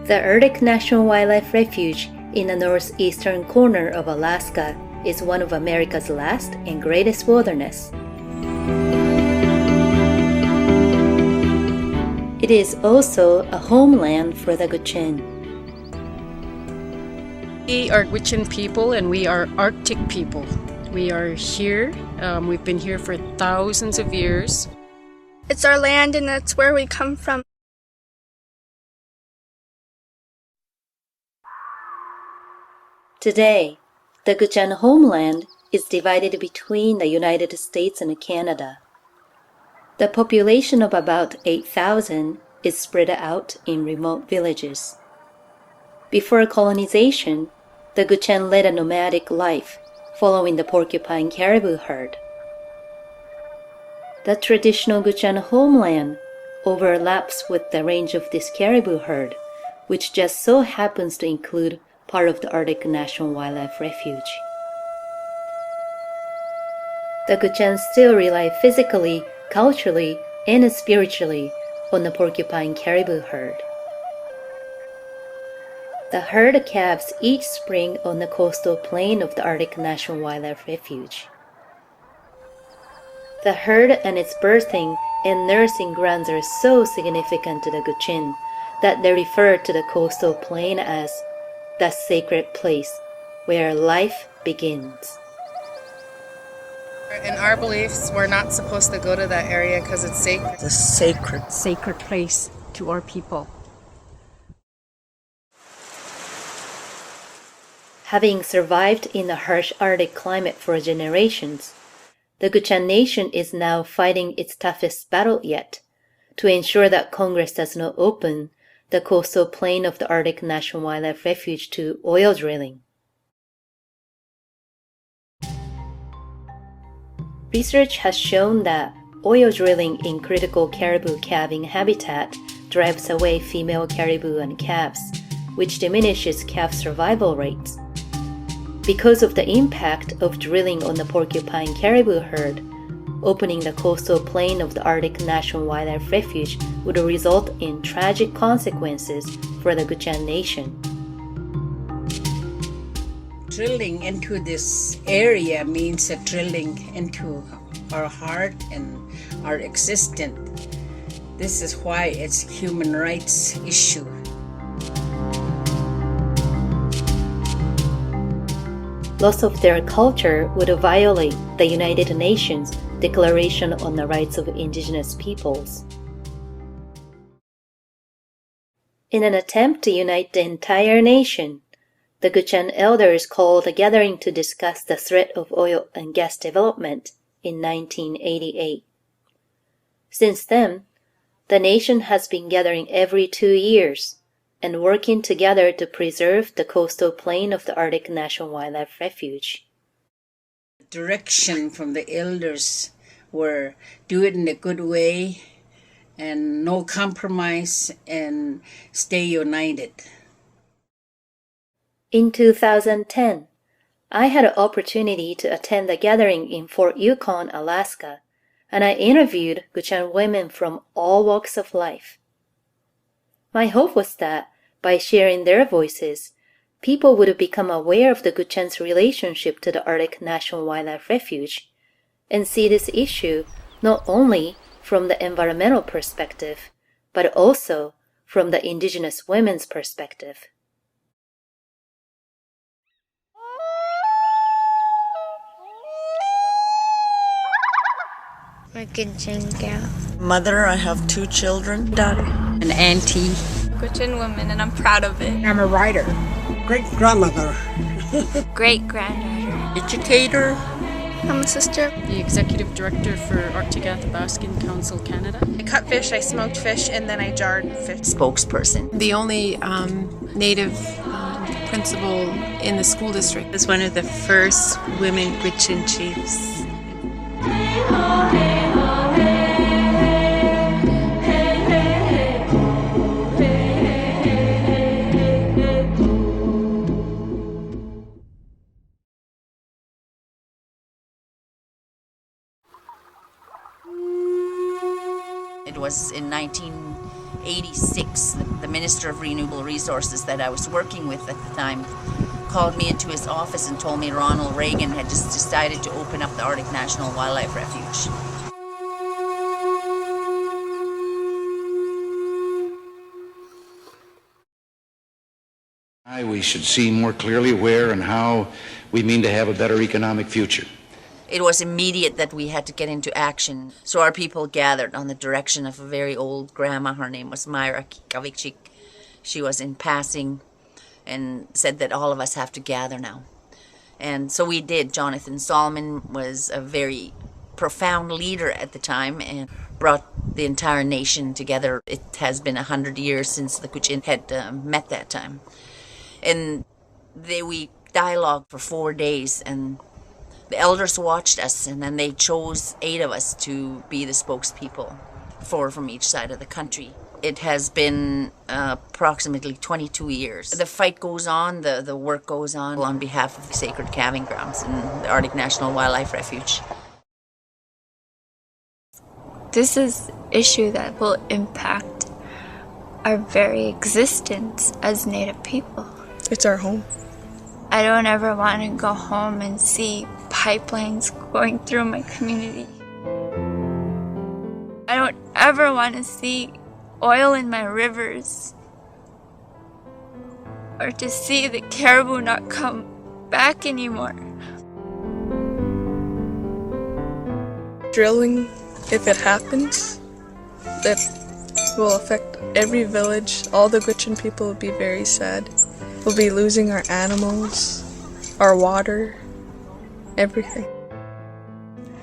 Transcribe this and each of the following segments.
The Arctic National Wildlife Refuge in the northeastern corner of Alaska is one of America's last and greatest wilderness. It is also a homeland for the Gwich'in. We are Gwich'in people and we are Arctic people. We are here. We've been here for thousands of years. It's our land and that's where we come from. Today, the Gwich'in homeland is divided between the United States and Canada. The population of about 8,000 is spread out in remote villages. Before colonization, the Gwich'in led a nomadic life, following the Porcupine Caribou Herd. The traditional Gwich'in homeland overlaps with the range of this caribou herd, which just so happens to include part of the Arctic National Wildlife Refuge. The Gwich'in still rely physically, culturally, and spiritually on the Porcupine Caribou Herd. The herd calves each spring on the coastal plain of the Arctic National Wildlife Refuge. The herd and its birthing and nursing grounds are so significant to the Gwich'in that they refer to the coastal plain as the sacred place where life begins. In our beliefs, we're not supposed to go to that area because it's sacred. It's a sacred place to our people. Having survived in the harsh Arctic climate for generations, the Gwich'in Nation is now fighting its toughest battle yet to ensure that Congress does not open the coastal plain of the Arctic National Wildlife Refuge to oil drilling. Research has shown that oil drilling in critical caribou calving habitat drives away female caribou and calves, which diminishes calf survival rates. Because of the impact of drilling on the Porcupine Caribou Herd, opening the coastal plain of the Arctic National Wildlife Refuge would result in tragic consequences for the Gwich'in Nation. Drilling into this area means a drilling into our heart and our existence. This is why it's a human rights issue. Loss of their culture would violate the United Nations Declaration on the Rights of Indigenous Peoples. In an attempt to unite the entire nation, the Gwich'in elders called a gathering to discuss the threat of oil and gas development in 1988. Since then, the nation has been gathering every 2 years and working together to preserve the coastal plain of the Arctic National Wildlife Refuge. Direction from the elders were do it in a good way and no compromise and stay united. In 2010, I had an opportunity to attend a gathering in Fort Yukon, Alaska, and I interviewed Gwich'in women from all walks of life. My hope was that by sharing their voices, people would become aware of the Gwich'in's relationship to the Arctic National Wildlife Refuge and see this issue not only from the environmental perspective, but also from the indigenous women's perspective. I'm a Gwich'in gal. Mother, I have 2 children. Daughter. An auntie. Gwich'in woman and I'm proud of it. I'm a writer. Great-grandmother. Great-granddaughter. Educator. I'm a sister. The executive director for Arctic Athabascan Council Canada. I cut fish, I smoked fish, and then I jarred fish. Spokesperson. The only Native principal in the school district. Was one of the first women Gwich'in chiefs. It was in 1986, the Minister of Renewable Resources that I was working with at the time called me into his office and told me Ronald Reagan had just decided to open up the Arctic National Wildlife Refuge. We should see more clearly where and how we mean to have a better economic future. It was immediate that we had to get into action. So our people gathered on the direction of a very old grandma. Her name was Myra Gwich'in. She was in passing and said that all of us have to gather now. And so we did. Jonathan Solomon was a very profound leader at the time and brought the entire nation together. It has been 100 years since the Gwich'in had met that time. And we dialogued for 4 days, and the elders watched us, and then they chose 8 of us to be the spokespeople, 4 from each side of the country. It has been approximately 22 years. The fight goes on, the work goes on behalf of the sacred calving grounds in the Arctic National Wildlife Refuge. This is an issue that will impact our very existence as Native people. It's our home. I don't ever want to go home and see pipelines going through my community. I don't ever want to see oil in my rivers, or to see the caribou not come back anymore. Drilling, if it happens, that will affect every village. All the Gwich'in people will be very sad. We'll be losing our animals, our water, everything.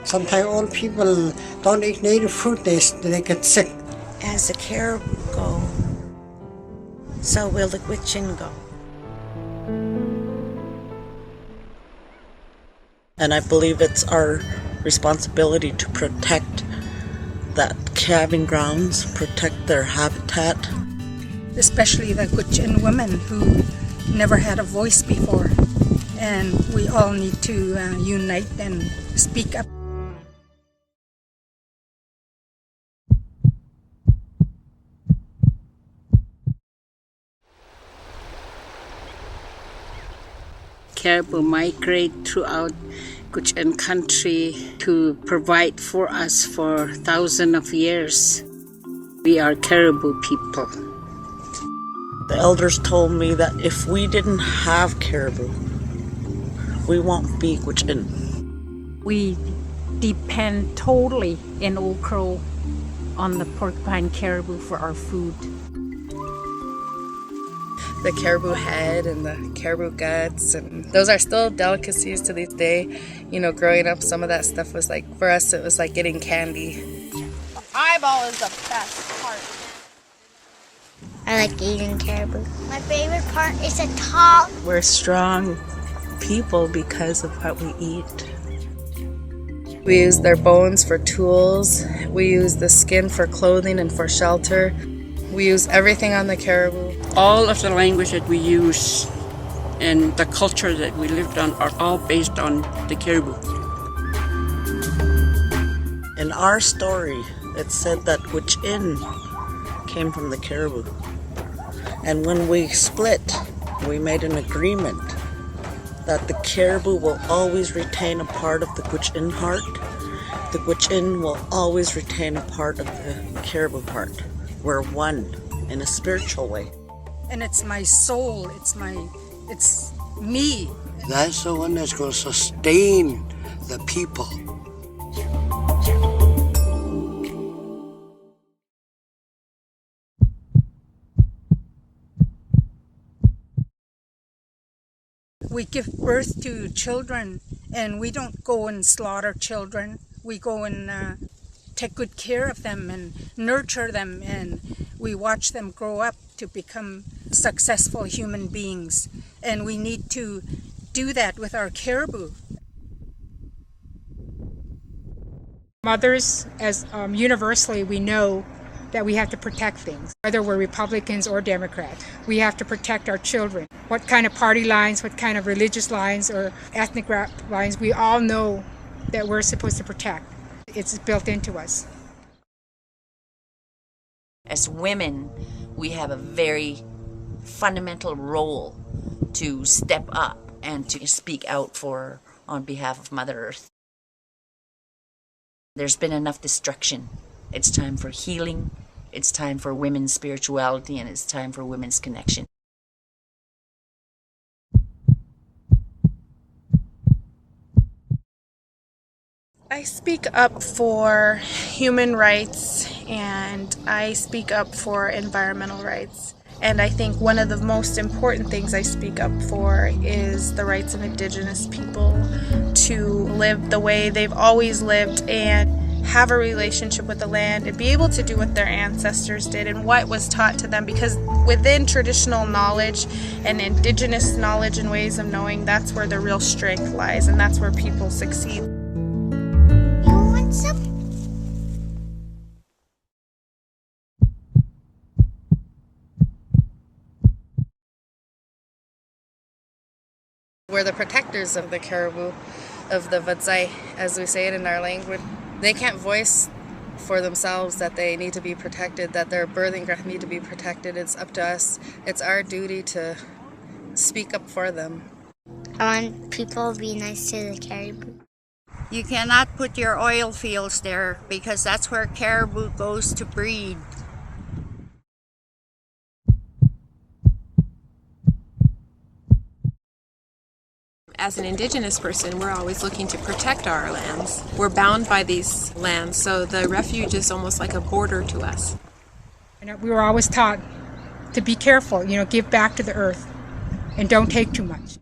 Sometimes old people don't eat native food, they get sick. As the caribou go, so will the Gwich'in go. And I believe it's our responsibility to protect that calving grounds, protect their habitat. Especially the Gwich'in women who never had a voice before. And we all need to unite and speak up. Caribou migrate throughout Gwich'in country to provide for us for thousands of years. We are caribou people. The elders told me that if we didn't have caribou, we won't be Gwich'in. We depend totally in Old Crow on the porcupine caribou for our food. The caribou head and the caribou guts, and those are still delicacies to this day. You know, growing up, some of that stuff was like, for us, it was like getting candy. Eyeball is the best part. I like eating caribou. My favorite part is the top. We're strong people because of what we eat. We use their bones for tools. We use the skin for clothing and for shelter. We use everything on the caribou. All of the language that we use and the culture that we lived on are all based on the caribou. In our story, it said that Gwich'in came from the caribou. And when we split, we made an agreement that the caribou will always retain a part of the Gwich'in heart. The Gwich'in will always retain a part of the caribou heart. We're one in a spiritual way. And it's my soul, it's me. That's the one that's going to sustain the people. We give birth to children, and we don't go and slaughter children. We go and take good care of them and nurture them, and we watch them grow up to become successful human beings. And we need to do that with our caribou. Mothers, as universally, we know that we have to protect things, whether we're Republicans or Democrats. We have to protect our children. What kind of party lines, what kind of religious lines or ethnic lines, we all know that we're supposed to protect. It's built into us. As women, we have a very fundamental role to step up and to speak out on behalf of Mother Earth. There's been enough destruction. It's time for healing. It's time for women's spirituality, and it's time for women's connection. I speak up for human rights and I speak up for environmental rights. And I think one of the most important things I speak up for is the rights of Indigenous people to live the way they've always lived and have a relationship with the land and be able to do what their ancestors did and what was taught to them, because within traditional knowledge and Indigenous knowledge and ways of knowing, that's where the real strength lies and that's where people succeed. We're the protectors of the caribou, of the Vadzai, as we say it in our language. They can't voice for themselves that they need to be protected, that their birthing ground need to be protected. It's up to us. It's our duty to speak up for them. I want people to be nice to the caribou. You cannot put your oil fields there because that's where caribou goes to breed. As an Indigenous person, we're always looking to protect our lands. We're bound by these lands, so the refuge is almost like a border to us. We were always taught to be careful, give back to the earth and don't take too much.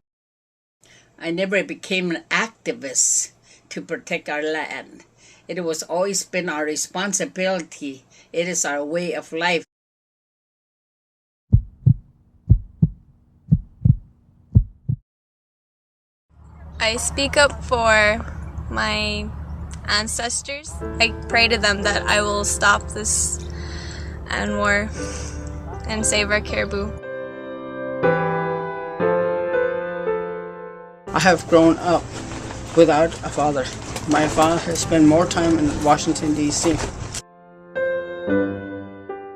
I never became an activist to protect our land. It was always been our responsibility. It is our way of life. I speak up for my ancestors. I pray to them that I will stop this and war and save our caribou. I have grown up without a father. My father has spent more time in Washington, D.C.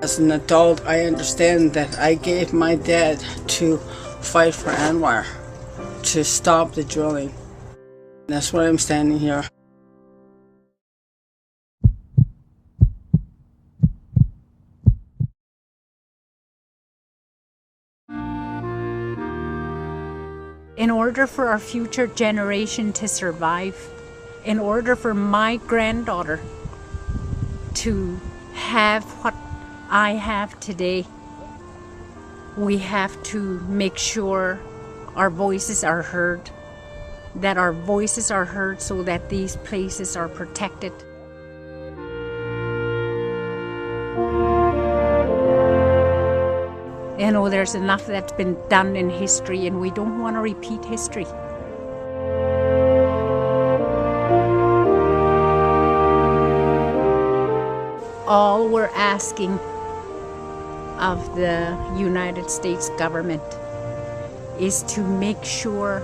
As an adult, I understand that I gave my dad to fight for Anwar, to stop the drilling. That's why I'm standing here. In order for our future generation to survive, in order for my granddaughter to have what I have today, we have to make sure our voices are heard, that our voices are heard so that these places are protected. There's enough that's been done in history and we don't want to repeat history. All we're asking of the United States government is to make sure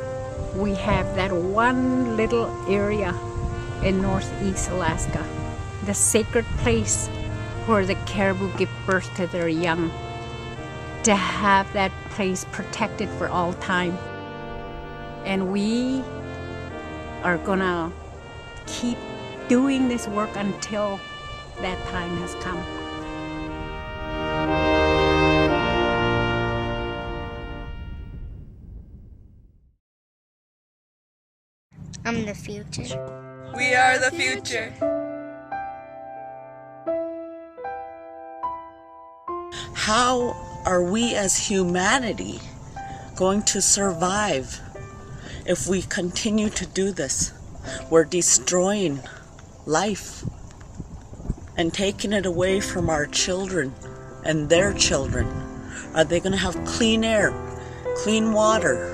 we have that one little area in northeast Alaska, the sacred place where the caribou give birth to their young, to have that place protected for all time. And we are gonna keep doing this work until that time has come. I'm the future. We are the future. How are we as humanity going to survive if we continue to do this? We're destroying life and taking it away from our children and their children. Are they going to have clean air, clean water,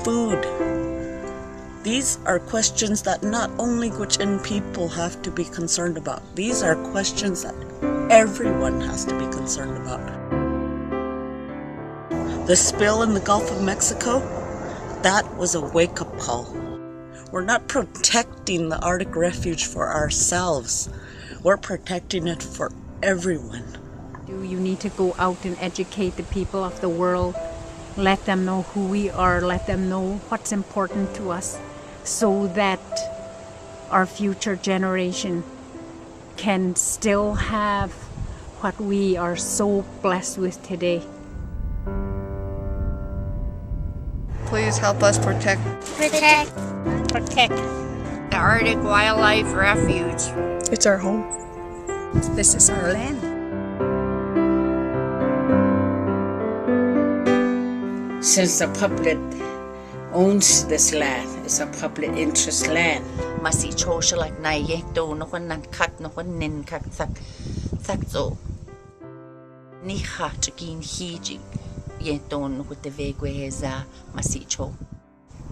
food? These are questions that not only Gwich'in people have to be concerned about. These are questions that everyone has to be concerned about. The spill in the Gulf of Mexico, that was a wake-up call. We're not protecting the Arctic Refuge for ourselves. We're protecting it for everyone. You need to go out and educate the people of the world, let them know who we are, let them know what's important to us, so that our future generation can still have what we are so blessed with today. Please help us protect the Arctic Wildlife Refuge. It's our home. This is our land. Since the public owns this land, it's a public interest land. Masi chosha like na ye do no kon nan kat no kon nin kak sak zo. Ni ha to gin hiji ye do no ko te vegwe heza masi cho.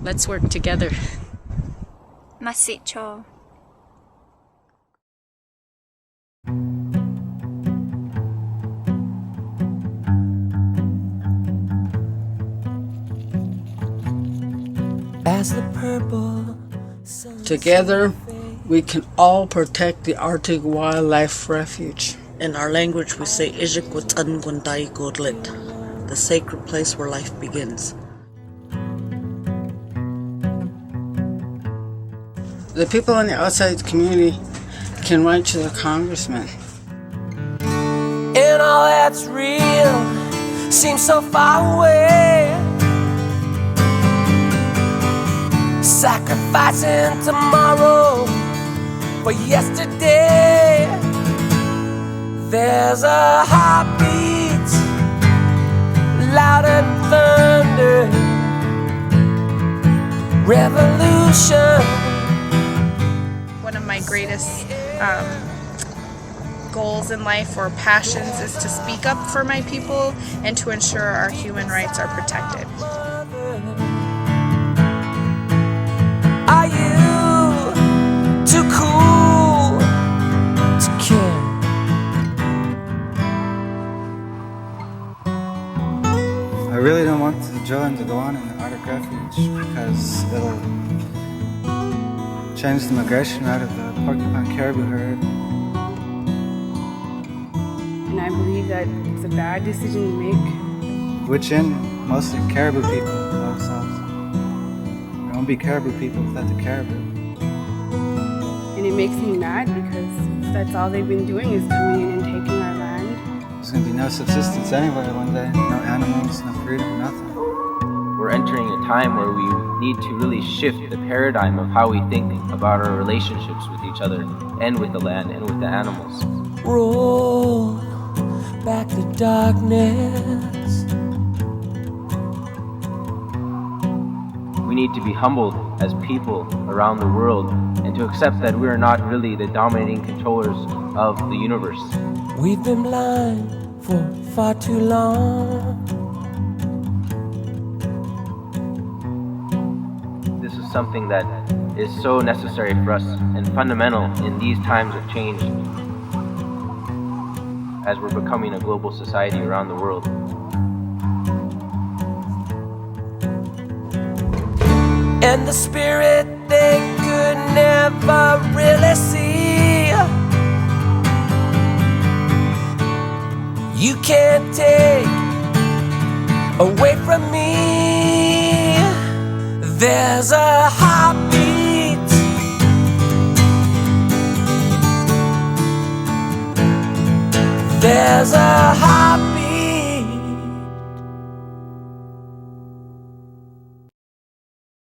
Let's work together. Masicho. As the purple Together, we can all protect the Arctic Wildlife Refuge. In our language, we say Gwich'in godlet, the sacred place where life begins. The people in the outside community can write to the congressman. and all that's real seems so far away. Sacrificing tomorrow for yesterday. There's a heartbeat louder than thunder. Revolution. One of my greatest goals in life or passions is to speak up for my people and to ensure our human rights are protected. Are you too cool to care? I really don't want the drilling to go on in the Arctic Refuge because it'll change the migration route of the Porcupine Caribou Herd. And I believe that it's a bad decision to make. Gwich'in, mostly caribou people themselves. There won't be caribou people without the caribou. And it makes me mad because that's all they've been doing is coming in and taking our land. There's going to be no subsistence anywhere one day. No animals, no freedom, nothing. We're entering a time where we need to really shift the paradigm of how we think about our relationships with each other and with the land and with the animals. Roll back the darkness. We need to be humbled as people around the world and to accept that we are not really the dominating controllers of the universe. We've been blind for far too long. This is something that is so necessary for us and fundamental in these times of change as we're becoming a global society around the world. And the spirit they could never really see. You can't take away from me. There's a heartbeat. There's a